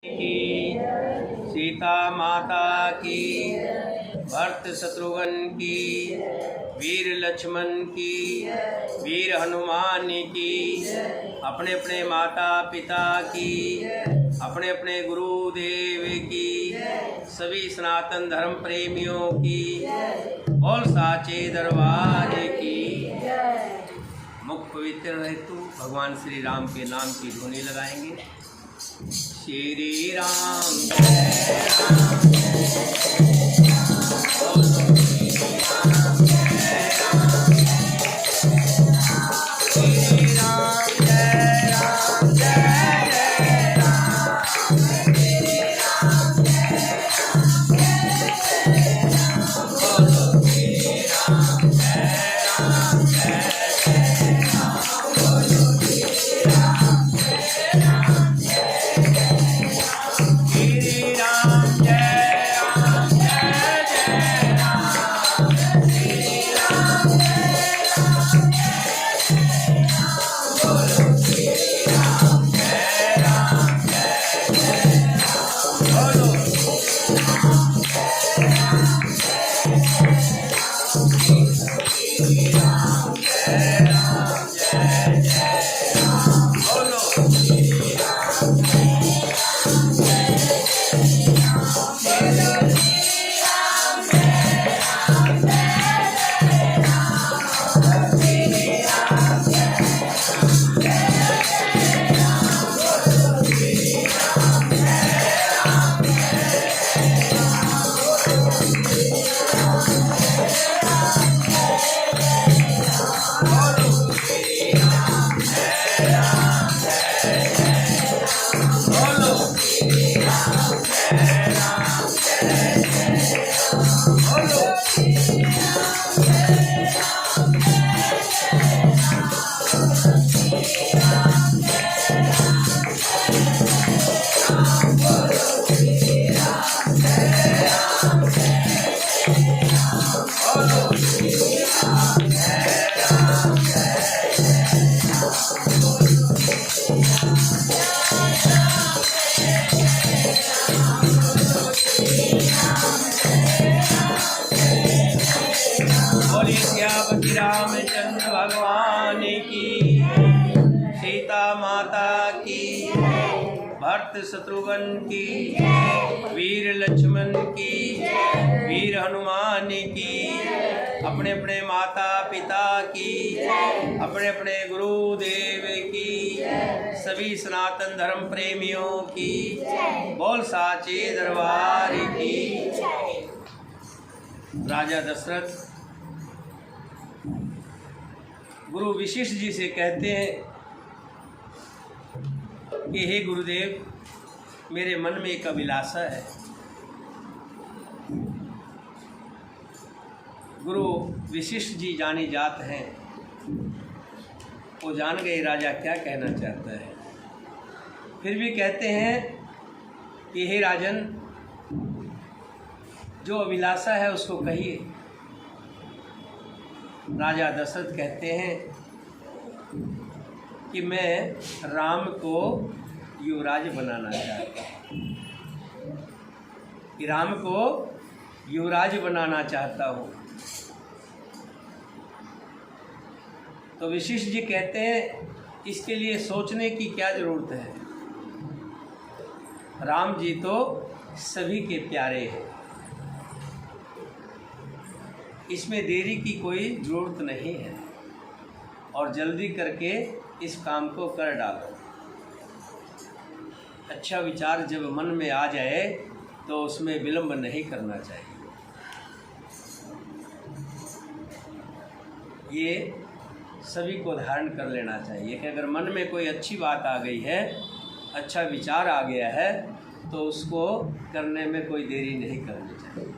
की, सीता माता की, भरत शत्रुघ्न की, वीर लक्ष्मण की, वीर हनुमान की, अपने अपने माता पिता की, अपने अपने गुरुदेव की, सभी सनातन धर्म प्रेमियों की, और साचे दरबार की। मुख पवित्र हेतु भगवान श्री राम के नाम की ध्वनि लगाएंगे। श्री राम जय राम रामचंद्र भगवान की, सीता माता की, भरत शत्रुघ्न की, वीर लक्ष्मण की, वीर हनुमान की, अपने अपने माता पिता की, अपने अपने गुरुदेव की, सभी सनातन धर्म प्रेमियों की, बोल साचे दरबार की। राजा दशरथ गुरु वशिष्ठ जी से कहते हैं कि हे गुरुदेव, मेरे मन में एक अभिलाषा है। गुरु वशिष्ठ जी जानी जात हैं, वो जान गए राजा क्या कहना चाहता है। फिर भी कहते हैं कि हे राजन, जो अभिलाषा है उसको कहिए। राजा दशरथ कहते हैं कि मैं राम को युवराज बनाना चाहता हूँ, कि राम को युवराज बनाना चाहता हूँ। तो वशिष्ठ जी कहते हैं इसके लिए सोचने की क्या ज़रूरत है, राम जी तो सभी के प्यारे हैं, इसमें देरी की कोई ज़रूरत नहीं है, और जल्दी करके इस काम को कर डालो। अच्छा विचार जब मन में आ जाए तो उसमें विलंब नहीं करना चाहिए। ये सभी को धारण कर लेना चाहिए कि अगर मन में कोई अच्छी बात आ गई है, अच्छा विचार आ गया है, तो उसको करने में कोई देरी नहीं करनी चाहिए।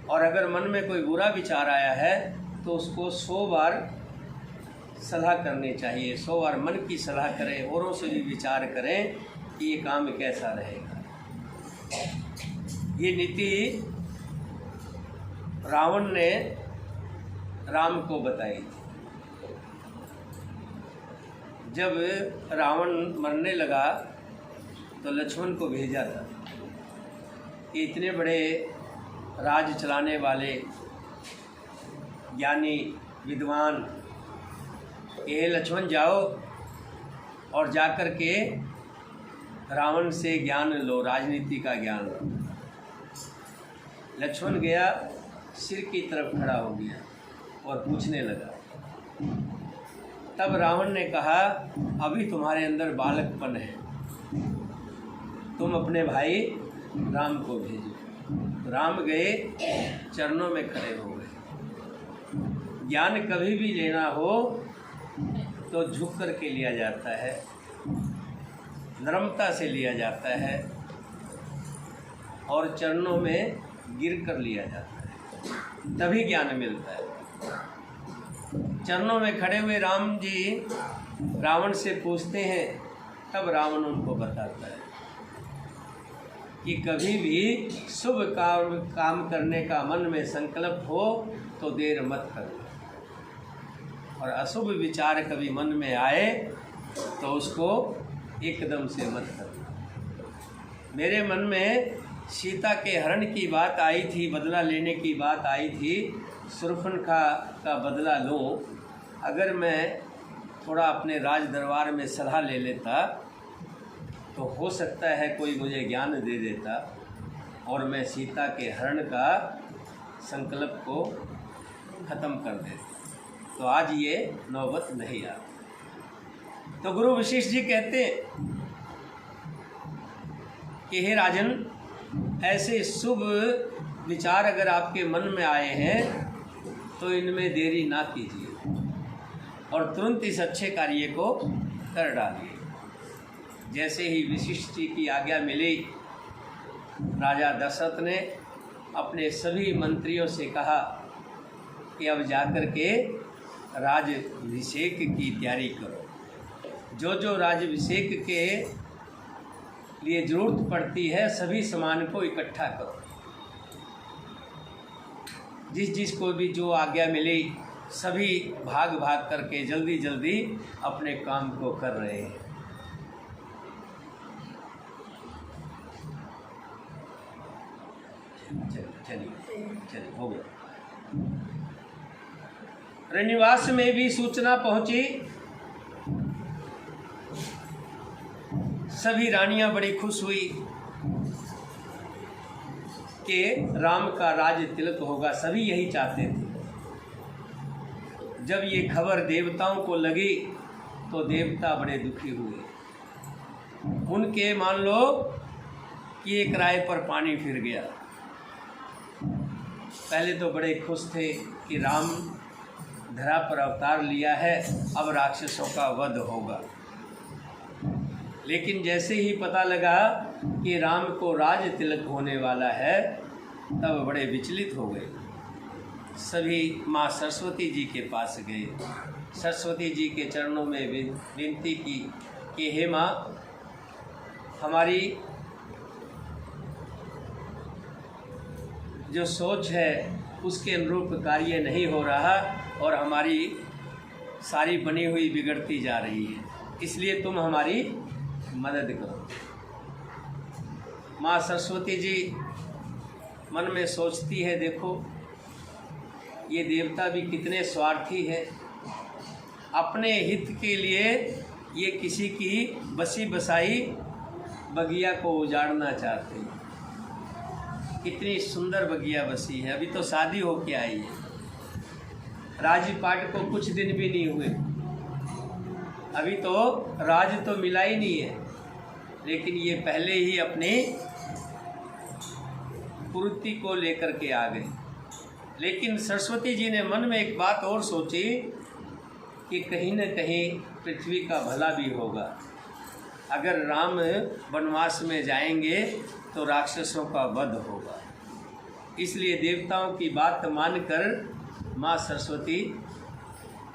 और अगर मन में कोई बुरा विचार आया है तो उसको 100 बार सलाह करनी चाहिए, 100 बार मन की सलाह करें, औरों से भी विचार करें कि ये काम कैसा रहेगा। ये नीति रावण ने राम को बताई थी। जब रावण मरने लगा तो लक्ष्मण को भेजा था कि इतने बड़े राज चलाने वाले ज्ञानी विद्वान, ये लक्ष्मण जाओ और जाकर के रावण से ज्ञान लो, राजनीति का ज्ञान लो। लक्ष्मण गया, सिर की तरफ खड़ा हो गया और पूछने लगा। तब रावण ने कहा, अभी तुम्हारे अंदर बालकपन है, तुम अपने भाई राम को भेजो। राम गए, चरणों में खड़े हो गए। ज्ञान कभी भी लेना हो तो झुक कर के लिया जाता है, नम्रता से लिया जाता है और चरणों में गिर कर लिया जाता है, तभी ज्ञान मिलता है। चरणों में खड़े हुए राम जी रावण से पूछते हैं, तब रावण उनको बताता है कि कभी भी शुभ काम करने का मन में संकल्प हो तो देर मत करो, और अशुभ विचार कभी मन में आए तो उसको एकदम से मत करो। मेरे मन में सीता के हरण की बात आई थी, बदला लेने की बात आई थी, शूर्पणखा का बदला लूँ। अगर मैं थोड़ा अपने राज दरबार में सलाह ले लेता तो हो सकता है कोई मुझे ज्ञान दे देता और मैं सीता के हरण का संकल्प को ख़त्म कर देता। तो आज ये नौबत नहीं आ। तो गुरु वशिष्ठ जी कहते कि हे राजन, ऐसे शुभ विचार अगर आपके मन में आए हैं तो इनमें देरी ना कीजिए और तुरंत इस अच्छे कार्य को कर डालिए। जैसे ही वशिष्ठ जी की आज्ञा मिली, राजा दशरथ ने अपने सभी मंत्रियों से कहा कि अब जाकर के राज्याभिषेक की तैयारी करो। जो जो राज्याभिषेक के लिए ज़रूरत पड़ती है सभी सामान को इकट्ठा करो। जिस जिस को भी जो आज्ञा मिली सभी भाग भाग करके जल्दी जल्दी अपने काम को कर रहे हैं। चलिए हो गया। रनिवास में भी सूचना पहुंची, सभी रानियां बड़ी खुश हुई कि राम का राज तिलक होगा। सभी यही चाहते थे। जब ये खबर देवताओं को लगी तो देवता बड़े दुखी हुए। उनके मान लो कि एक राय पर पानी फिर गया। पहले तो बड़े खुश थे कि राम धरा पर अवतार लिया है, अब राक्षसों का वध होगा। लेकिन जैसे ही पता लगा कि राम को राज तिलक होने वाला है तब बड़े विचलित हो गए। सभी माँ सरस्वती जी के पास गए, सरस्वती जी के चरणों में विनती की कि हे माँ, हमारी जो सोच है उसके अनुरूप कार्य नहीं हो रहा और हमारी सारी बनी हुई बिगड़ती जा रही है, इसलिए तुम हमारी मदद करो। माँ सरस्वती जी मन में सोचती है, देखो ये देवता भी कितने स्वार्थी है, अपने हित के लिए ये किसी की बसी बसाई बगिया को उजाड़ना चाहते हैं। कितनी सुंदर बगिया बसी है, अभी तो शादी होके आई है, राजपाट को कुछ दिन भी नहीं हुए, अभी तो राज तो मिला ही नहीं है, लेकिन ये पहले ही अपनी पूर्ति को लेकर के आ गए। लेकिन सरस्वती जी ने मन में एक बात और सोची कि कहीं न कहीं पृथ्वी का भला भी होगा। अगर राम वनवास में जाएंगे तो राक्षसों का वध होगा। इसलिए देवताओं की बात मानकर माँ सरस्वती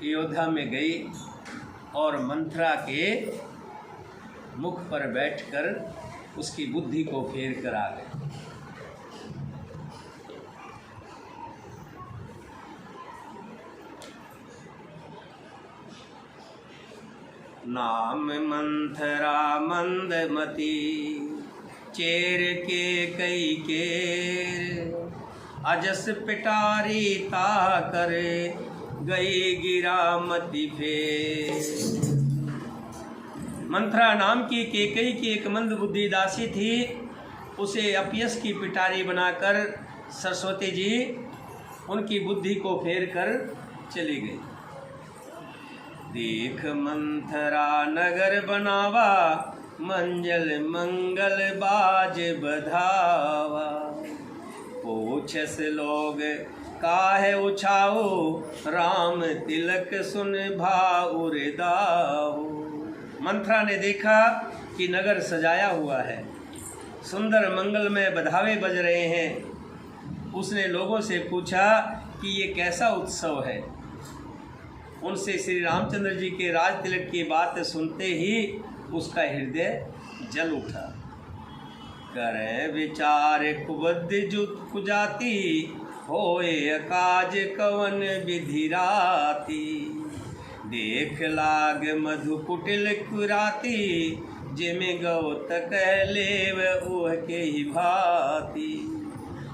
अयोध्या में गई और मंथरा के मुख पर बैठकर उसकी बुद्धि को फेर कर आ गए। नाम मंथरा मंदमती, चेर के कई केर, अजस पिटारी ता कर, गई गिरा मति फेर। मंथरा नाम की केकई की एक मंद बुद्धि दासी थी। उसे अपयश की पिटारी बनाकर सरस्वती जी उनकी बुद्धि को फेर कर चली गई। देख मंथरा नगर बनावा, मंजल मंगल बाज बधावा, पूछस लोग काहे उछाओ, राम तिलक सुन भाउर दाओ। मंथरा ने देखा कि नगर सजाया हुआ है, सुंदर मंगलमय बधावे बज रहे हैं। उसने लोगों से पूछा कि ये कैसा उत्सव है। उनसे श्री रामचंद्र जी के राज तिलक की बात सुनते ही उसका हृदय जल उठा। करें विचार कुबद्ध जुत कुजाती, होए अकाज कवन विधि राती, देख लाग मधु कुटिल कुराती, जिमे गौ तक लेव उह के ही भाती।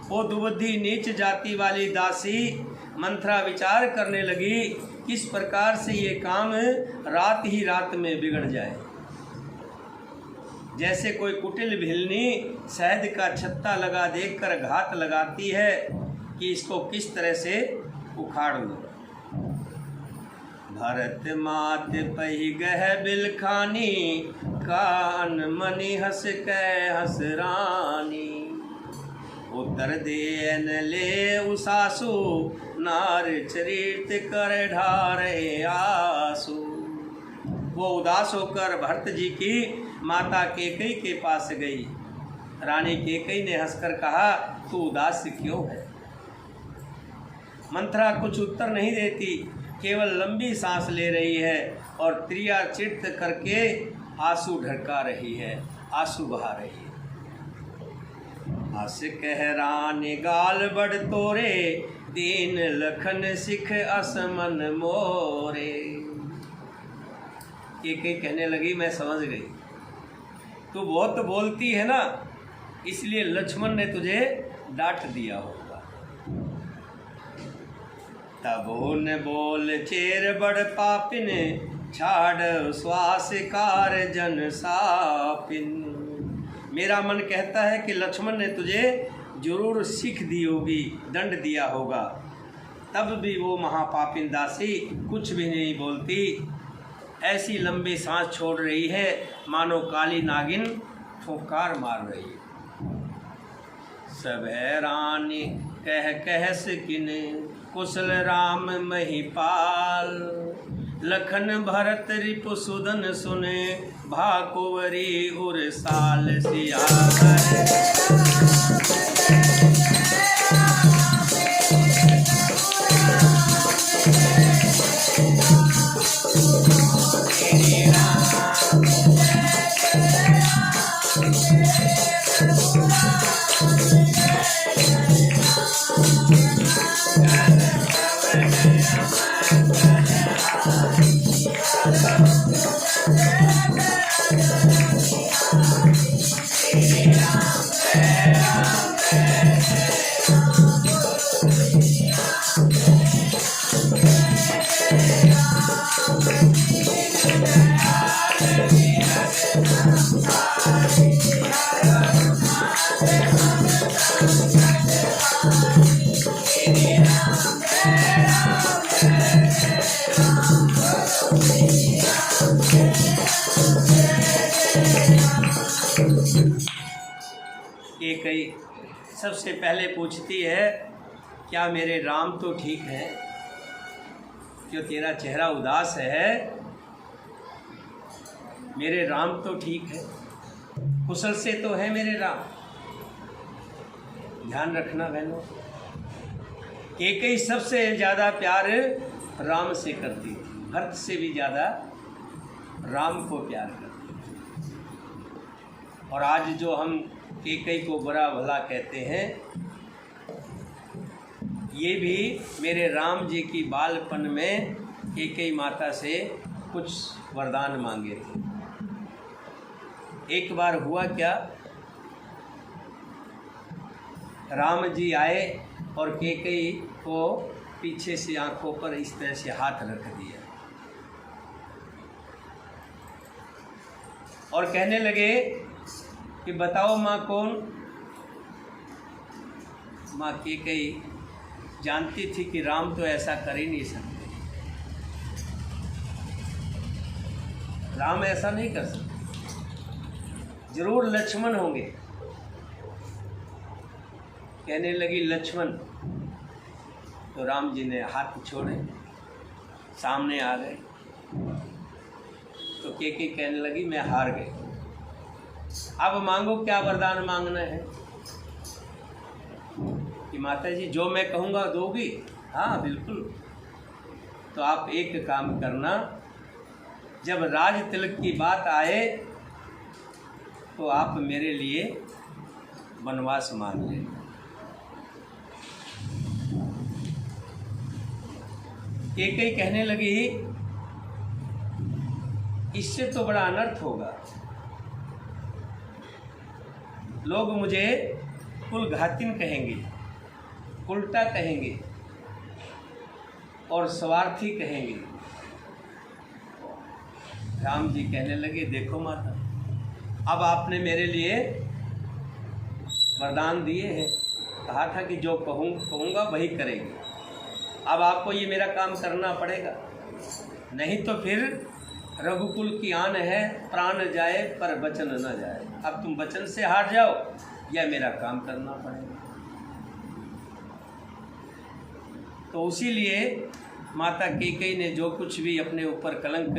वो दुबुद्धि नीच जाति वाली दासी मंथरा विचार करने लगी किस प्रकार से ये काम रात ही रात में बिगड़ जाए। जैसे कोई कुटिल भिलनी शहद का छत्ता लगा देखकर घात लगाती है कि इसको किस तरह से उखाड़ लो। भरत मात पही गह बिलखानी, कान मनि हस कह हस रानी, उत्तर देन ले उसासु, नार चरित कर ढारे आसु। वो उदास होकर भरत जी की माता केकई के पास गई। रानी केकई ने हंसकर कहा, तू उदास क्यों है? मंथरा कुछ उत्तर नहीं देती, केवल लंबी सांस ले रही है और त्रिया चित्त करके आंसू ढरका रही है, आंसू बहा रही है। हस कह रानी गाल बड़ तोरे, दीन लखन सिख असमन मोरे। केकई कहने लगी, मैं समझ गई, तू बहुत बोलती है ना, इसलिए लक्ष्मण ने तुझे डांट दिया होगा। तब उन बोल चेर बड़ पापिन, छाड़ श्वास कार जन सापिन। मेरा मन कहता है कि लक्ष्मण ने तुझे जरूर सीख दी होगी, दंड दिया होगा। तब भी वो महापापिन दासी कुछ भी नहीं बोलती, ऐसी लंबी सांस छोड़ रही है मानो काली नागिन फुंकार मार रही है। सब रानी कह कहस किन, कुशल राम महिपाल, लखन भरत रिपु सुदन सुने, भाकुवरी उर साल सियावर। केकई सबसे पहले पूछती है, क्या मेरे राम तो ठीक है? क्यों तेरा चेहरा उदास है? मेरे राम तो ठीक है, कुशल से तो है मेरे राम। ध्यान रखना बहनों, केकई सबसे ज़्यादा प्यार राम से करती थी, भरत से भी ज़्यादा राम को प्यार करती थी। और आज जो हम केकई को बुरा भला कहते हैं, ये भी मेरे राम जी की बालपन में केकई माता से कुछ वरदान मांगे थे। एक बार हुआ क्या, राम जी आए और कैकेयी को पीछे से आंखों पर इस तरह से हाथ रख दिया और कहने लगे कि बताओ माँ कौन। माँ कैकेयी जानती थी कि राम तो ऐसा कर ही नहीं सकते, राम ऐसा नहीं कर सकते, जरूर लक्ष्मण होंगे। कहने लगी लक्ष्मण, तो राम जी ने हाथ छोड़े, सामने आ गए। तो कैकेयी कहने लगी मैं हार गई, अब मांगो क्या वरदान मांगना है। कि माता जी जो मैं कहूँगा दोगी? हाँ बिल्कुल। तो आप एक काम करना, जब राज तिलक की बात आए तो आप मेरे लिए वनवास मांग लेना। कैकेयी कहने लगी इससे तो बड़ा अनर्थ होगा, लोग मुझे कुलघातिन कहेंगे, उल्टा कहेंगे और स्वार्थी कहेंगे। राम जी कहने लगे देखो माता, अब आपने मेरे लिए वरदान दिए हैं, कहा था कि जो कहूँगा वही करेंगे। अब आपको ये मेरा काम करना पड़ेगा, नहीं तो फिर रघुकुल की आन है, प्राण जाए पर वचन न जाए। अब तुम वचन से हार जाओ या मेरा काम करना पड़ेगा। तो उसी लिए माता कैकेयी ने जो कुछ भी अपने ऊपर कलंक